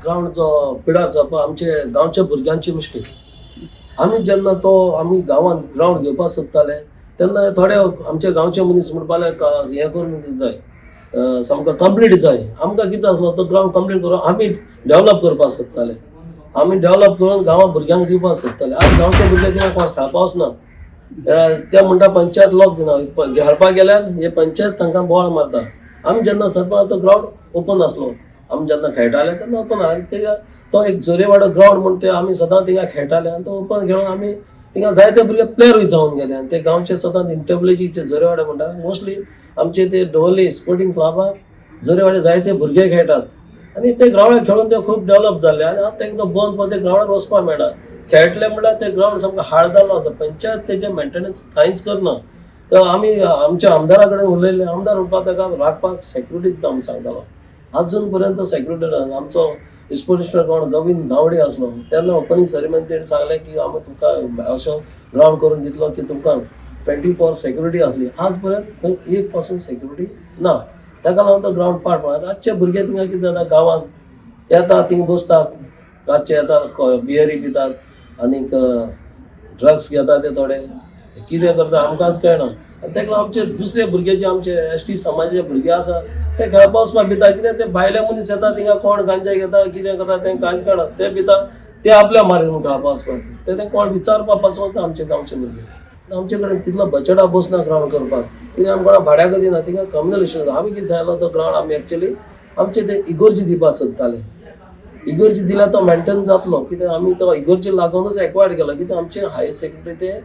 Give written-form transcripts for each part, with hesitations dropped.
Ground जो पिडार जावपा आमचे गांवच्या भुरग्यांची मिस्टेक. आमी गांवांत ग्राउंड घेवपाक सोदताले तेन्ना थोडे आमचे गांवचे मनीस म्हणपाले हें करून जाय, सामको कंप्लीट जाय. आमकां कितें आसलो तो ग्राउंड कंप्लीट करून आमी डेवलप करपाक सोदताले. आमी डेवलप करून गांवां भुरग्यांक दिवपाक सोदताले. आज गांवचे भुरगे कित्याक कोण खेळपा वचना. ते म्हणटा पंचायत लॉक दिना. खेळपाक गेल्यार हे पंचायत तांकां बोवाळ मारता. आमी जेन्ना सरपंच तो ग्राउंड ओपन आसलो, आमी जेन्ना खेळटाले तेन्ना ओपन आसलो. तो एक जोरेवाडो ग्राउंड म्हणून ते आमी सदां थिंगा खेळटाले आनी तो ओपन खेळून आमी थिंगा जायते भुरगे प्लेयरूय जावन गेले. आनी ते गांवचे सदां इंटरव्हिलेजीचे जोरेवाडे म्हणटा मोस्टली आमचे ते दवरली स्पोर्टिंग क्लबाक जोरेवाडे जायते भुरगे खेळटात. आनी ते ग्राउंडार खेळून ते खूब डेवलप जाल्ले. आनी आतां एकदम बंद पडले ग्राउंडार वचपाक मेळना. खेळटले म्हणल्यार ते ग्राउंड सामको हार्ड जाल्लो आसा. पंचायत तेजे मेंटेनन्स कांयच करना. तर आमी आमच्या आमदारा कडेन उलयले. आमदार म्हणपाक ताका राखपाक सेक्युरिटी दिता म्हूण सांगतालो. अजून पर्यंत सेक्युरिटी आमचो इस्पोर्टिस्टर कोण गोविंद गावडे आसलो तेन्ना ओपनिंग सेरेमनी तेणी सांगलें की आमी तुमकां असो ग्राउंड करून दितलो की तुमकां 24 सेक्युरिटी आसली. आज पर्यंत थंय एक पासून सेक्युरिटी ना. ताका लागून तो ग्राउंड पाड पडला. रातचे भुरगे थिंगा कितें जाता गांवांत येतात थिंगा बसतात. रातचे येतात बियरी पितात आनीक ड्रग्स घेतात ते थोडे कितें करता आमकांच कळना. आनी ताका लागून आमचे दुसरे भुरगे जे आमचे ST समाजाचे भुरगे आसा ते खेळपा वचपाक भिता. कित्याक ते भायले मनीस येता थिंगा कोण गांजा घेता कितें करता तें कांयच कळना. ते भिता ते आपल्या मारीन म्हूण खेळपा वचपाक. ते कोण विचारपाक पासून आमचे गांवचे भुरगे. आमचे कडेन तितलो बजेटा बसना ग्राउंड करपाक. कित्याक आमकां भाड्याक दिना थिंगा कम्युनल इश्यू जाता. आमी कितें सांगलो तो ग्राउंड आमी एक्चुअली आमचे ते इगोर्जी दिवपाक सोदताले. इगोर्जी दिल्यार तो मेंटेन जातलो. कित्याक आमी तो इगोर्जी लागूनच एक्वायर्ड केलो. कित्याक आमचे हायर सेकंडरी ते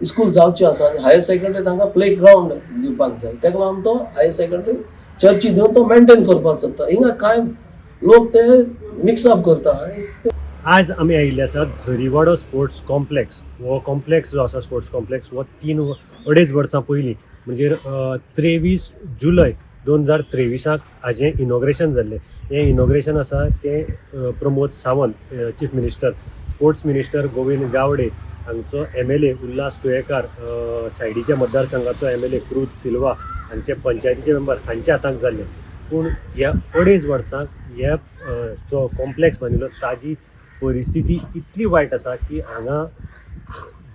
स्कूल जावचे आसा आनी हायर सेकंडरी तांकां प्ले ग्राउंड दिवपाक जाय. ताका लागून तो हायर सेकंडरी चर्ची दिवन तो मेंटेन करपाक सोदता. हिंगा कांय लोक ते मिक्सअप करता. आनी आज आमी आयिल्ले आसात झरीवाडो स्पोर्ट्स कॉम्प्लेक्स. हो कॉम्प्लेक्स जो आसा स्पोर्ट्स कॉम्प्लेक्स हो 3-2.5 वर्सां पयलीं म्हणजे 23 जुलय 2023 हाजें इनॉग्रेशन जाल्लें. हें इनॉग्रेशन आसा तें Pramod Sawant chief minister, sports minister Govind Gawade हांचो MLA उल्हास तुयेकार, सायडीच्या मतदारसंघाचो MLA क्रूज सिल्वा हांचे पंचायतीचे मेंबर हांच्या हातांत जाल्ले. पूण ह्या 2.5 वर्सांक ह्या जो कॉम्प्लेक्स बांदिल्लो ताजी परिस्थिती इतली वायट आसा की हांगा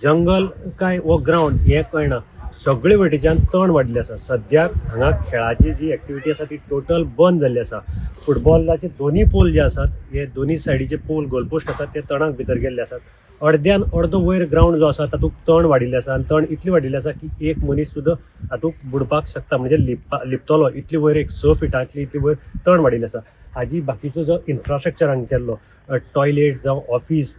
जंगल काय वो ग्राउंड हें कळना. सगळे वटेच्यान तण वाडिल्लें आसा. सद्याक हांगा खेळाची जी एक्टिविटी आसा ती टोटल बंद जाल्ली आसा. फुटबॉलाचे दोनी पोल जे आसात हे दोनी सायडीचे पोल गोलपोस्ट आसात ते तणाक भितर गेल्ले आसात. अर्द्यान अर्दो वयर ग्राउंड जो आसा तातूंत तण वाडिल्लें आसा आनी तण इतली वाडिल्लें आसा की एक मनीस सुद्दां हातूंत बुडपाक शकता म्हणजे लिपतलो इतली वयर एक 6 फिटांतली इतली वयर तण वाडिल्लें आसा. हाजी बाकीचो जो इन्फ्रास्ट्रक्चर हांगा केल्लो टॉयलेट जावं ऑफिस,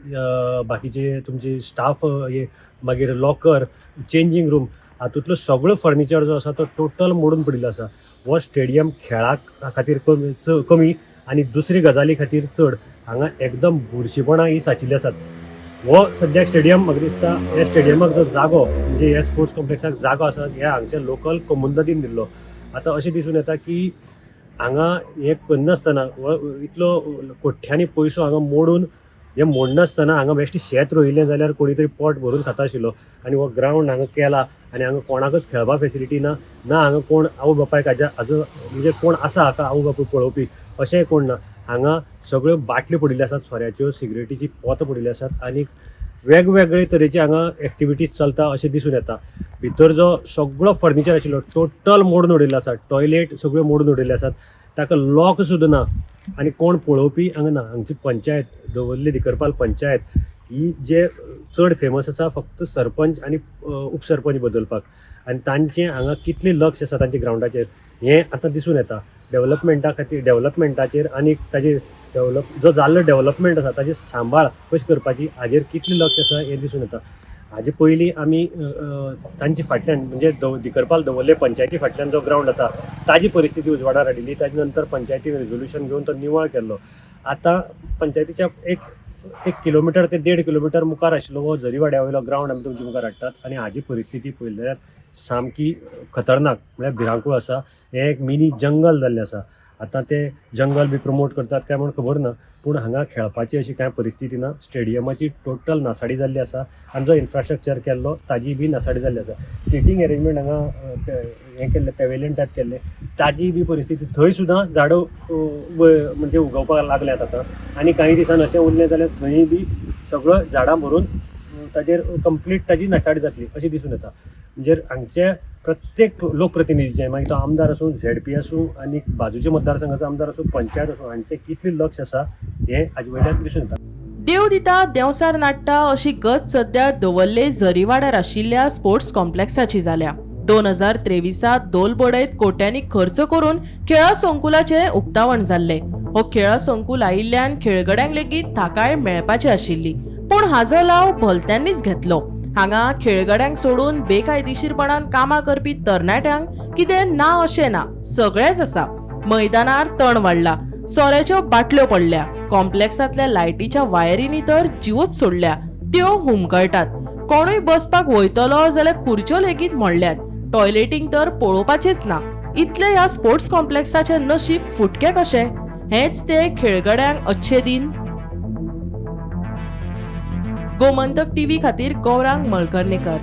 बाकीचे तुमचे स्टाफ हे मागीर लॉकर, चेंजींग रूम हातूंतलो सगळो फर्निचर जो आसा तो टोटल मोडून पडिल्लो आसा. हो स्टेडियम खेळा खातीर कमी आनी दुसरी गजाली खातीर चड हांगा एकदम बुरशीपणां ही साचिल्ली आसात. हो सद्याक स्टेडियम म्हाका दिसता ह्या स्टेडियमाक जो जागो म्हणजे ह्या स्पोर्ट्स कॉम्प्लेक्साक जागो आसा हे हांगच्या लोकल कम्युनिटीन दिल्लो. आतां अशें दिसून येता की हांगा हें करनासतना इतलो कोट्यांनी पयसो हांगा मोडून हें मोडनासतना हांगा बेश्टें शेत रोयिल्लें जाल्यार कोणी तरी पोट भरून खाता आशिल्लो. आनी हो ग्राउंड हांगा केला आनी हांगा कोणाकच खेळपा फेसिलिटी ना हांगा कोण आवय बापायक हाजो म्हणजे कोण आसा हाका आवय बापूय पळोवपी अशेंय कोण ना. हांगा सगळ्यो बाटल्यो पडिल्ल्यो आसात सोऱ्याच्यो, सिगरेटीची पोतां पडिल्लीं आसात आनी वेगवेगळे तरेचे हांगा एक्टिविटीज चलता अशें दिसून येता. भितर जो सगळो फर्निचर आशिल्लो टोटल मोडून उडयल्लो आसा. टॉयलेट सगळ्यो मोडून उडयल्ले आसात. ताका लॉक सुद्दां ना आनी कोण पळोवपी हांगा ना. हांगची पंचायत दवरली दिकरपाल पंचायत ही जे चड फेमस आसा फक्त सरपंच आनी उपसरपंच बदलपाक आनी तांचें हांगा कितलें लक्ष आसा तांच्या ग्राउंडाचेर हें आतां दिसून येता. डेवलपमेंटाचेर आनी ताजेर जो जाल्लो डेवलपमेंट आसा ताजी सांबाळ कशी करपाची हाजेर कितलें लक्ष आसा हें दिसून येता. हाजे पयलीं आमी तांचे फाटल्यान म्हणजे दिकरपाल दवरले पंचायती फाटल्यान जो ग्राउंड आसा ताजी परिस्थिती उजवाडार हाडिल्ली. ताजे नंतर पंचायतीन रिजोल्युशन घेवन तो निवळ केल्लो. आतां पंचायतीच्या एक किलोमिटर ते 1.5 किलोमिटर मुखार आशिल्लो हो झरीवाड्या वयलो ग्राउंड आमी तुमचे मुखार हाडटात आनी हाजी परिस्थिती पळयल्यार सामकी खतरनाक म्हळ्यार भिरांकूळ आसा. हें एक मिनी जंगल जाल्लें आसा. आतां ते जंगल बी प्रमोट करतात काय म्हूण खबर ना, पूण हांगा खेळपाची अशी कांय परिस्थिती ना. स्टेडियमाची टोटल नासाडी जाल्ली आसा आनी जो इन्फ्रास्ट्रक्चर केल्लो ताजी बी नासाडी जाल्ली आसा. सिटींग अरेंजमेंट हांगा हें केल्लें पॅवेलियन टायप केल्लें, ताजी बी परिस्थिती थंय सुद्दां झाडां म्हणजे उगवपाक लागल्यात आतां. आनी काही दिसान अशें उरलें जाल्यार थंय बी सगळं झाडां भरून ताजेर कंप्लीट ताजी नासाडी जातली अशी दिसून येता. म्हणजे हांगचे प्रत्येक लोकप्रतिनिधीचे, मागीर तो आमदार आसूं, ZP आसूं, आनी बाजूच्या मतदारसंघाचो आमदार आसूं, पंचायत आसूं, हांचें कितलें लक्ष आसा हें हाजे वयल्यान दिसून येता. देव दिता देंवसार नाडटा अशी गत सध्या दवल्ले झरीवाड्यार आशिल्ल्या स्पोर्ट्स कॉम्प्लेक्साची जाल्या. 2023 दोलबोडयत कोट्यांनी खर्च करून खेळा संकुलाचे उक्तावण जाल्ले. हो खेळा संकुल आयिल्ल्यान खेळगड्यांक लेगीत थाकाय मेळपाची आशिल्ली, पूण हाजो लाव भलत्यांनीच घेतलो. हांगा खेळगड्यांक सोडून बेकायदेशीरपणान कामां करपी तरणाट्यांक कितें ना अशें ना, सगळेंच आसा. मैदानार तण वाडला, सोऱ्याच्यो बाटल्यो पडल्या, कॉम्प्लेक्सांतल्या लायटीच्या वायरींनी तर जीवच सोडल्या, त्यो हुमकळटात. कोणूय बसपाक वयतलो जाल्यार खुर्च्यो लेगीत मोडल्यात. टॉयलेटींग तर पळोवपाचेच ना. इतले ह्या स्पोर्ट्स कॉम्प्लेक्साचे नशीब फुटकें कशें? हेच ते खेळगड्यांक अच्छे दिन. गोमंतक टीव्ही खातीर गौरांग मळकर्णीकर.